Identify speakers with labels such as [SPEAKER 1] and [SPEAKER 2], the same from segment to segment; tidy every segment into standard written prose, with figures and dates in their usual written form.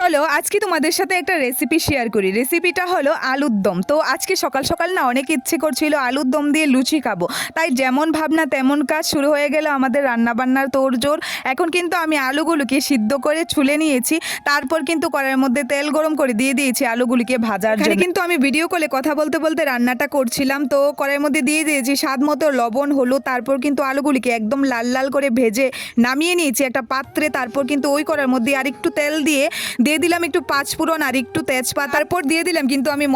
[SPEAKER 1] চলো আজকে তোমাদের সাথে একটা রেসিপি শেয়ার করি। রেসিপিটা হলো আলুর দম। তো আজকে সকাল সকাল না অনেক ইচ্ছে করছিল আলুর দম দিয়ে লুচি খাবো, তাই যেমন ভাবনা তেমন কাজ শুরু হয়ে গেল আমাদের রান্নাবান্নার তোড়জোড়। এখন কিন্তু আমি আলুগুলোকে সিদ্ধ করে ছুলে নিয়েছি, তারপর কিন্তু কড়াইয়ের মধ্যে তেল গরম করে দিয়ে দিয়েছি আলুগুলিকে ভাজার জন্য। কিন্তু আমি ভিডিও কলে কথা বলতে বলতে রান্নাটা করছিলাম, তো কড়াইয়ের মধ্যে দিয়ে দিয়েছি স্বাদ মতো লবণ, হলুদ। তারপর কিন্তু আলুগুলিকে একদম লাল লাল করে ভেজে নামিয়ে নিয়েছি একটা পাত্রে। তারপর কিন্তু ওই কড়াইয়ের মধ্যে আরেকটু তেল দিয়ে দিলাম একটু পাঁচফোড়ন আর একটু তেজপাতা। তারপর দিয়ে দিলাম কিন্তু আমি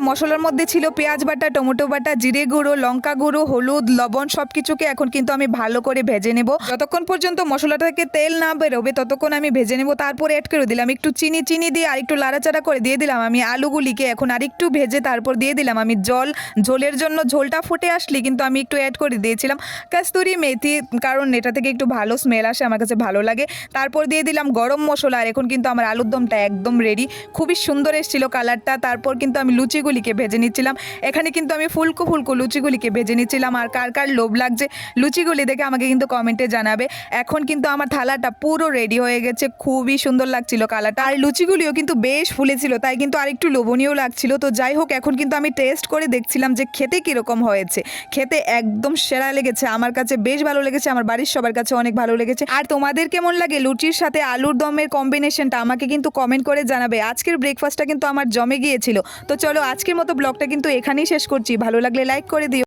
[SPEAKER 1] মশলার মধ্যে ছিল পেঁয়াজ বাটা, টমেটো বাটা, জিরে গুঁড়ো, লঙ্কা গুঁড়ো, হলুদ, লবণ সবকিছুকে এখন কিন্তু আমি ভালো করে ভেজে নেব। যতক্ষণ পর্যন্ত মশলাটা থেকে তেল না বেরোবে ততক্ষণ আমি ভেজে নেব। তারপর অ্যাড করে দিলাম একটু চিনি দিয়ে আর একটু লাড়াচাড়া করে দিয়ে দিলাম আমি আলুগুলিকে এখন আরেকটু ভেজে। তারপর দিয়ে দিলাম আমি জল। ঝোলের জন্য ঝোলটা ফুটে আসলে কিন্তু আমি একটু অ্যাড করে দিয়েছিলাম কস্তুরি মেথি, কারণ এটা থেকে একটু ভালো স্মেল আসে, আমার কাছে ভালো লাগে। তারপর দিয়ে দিলাম গরম মশলা। আর এখন কিন্তু আমার আলুর দমটা একদম রেডি, খুবই সুন্দর এসেছিল কালারটা। তারপর কিন্তু আমি লুচিগুলিকে ভেজে নিচ্ছিলাম। এখানে কিন্তু আমি ফুলকো ফুলকো লুচিগুলিকে ভেজে নিচ্ছিলাম। আর কার কার লোভ লাগছে লুচিগুলি দেখে আমাকে কিন্তু কমেন্টে জানাবে। এখন কিন্তু আমার থালাটা পুরো রেডি হয়ে গেছে, খুবই সুন্দর লাগছিল কালারটা। আর লুচিগুলিও কিন্তু বেশ ফুলেছিল, তাই কিন্তু আরেকটু লোভনীয় লাগছিল। তো যাই হোক, এখন কিন্তু আমি টেস্ট করে দেখছিলাম যে খেতে কীরকম হয়েছে। খেতে একদম সেরা লেগেছে, আমার কাছে বেশ ভালো লেগেছে, আমার বাড়ির সবার কাছে অনেক ভালো লেগেছে। আর তোমাদের কেমন লাগে লুচির সাথে আলুর দমের কম্বিনেশনটা আমাকে কিন্তু কমেন্ট করে জানাবে। আজকের ব্রেকফাস্টটা কিন্তু আমার জমে গিয়েছিল। তো চলো আজকের মতো ব্লগটা কিন্তু এখানেই শেষ করছি। ভালো লাগলে লাইক করে দিও।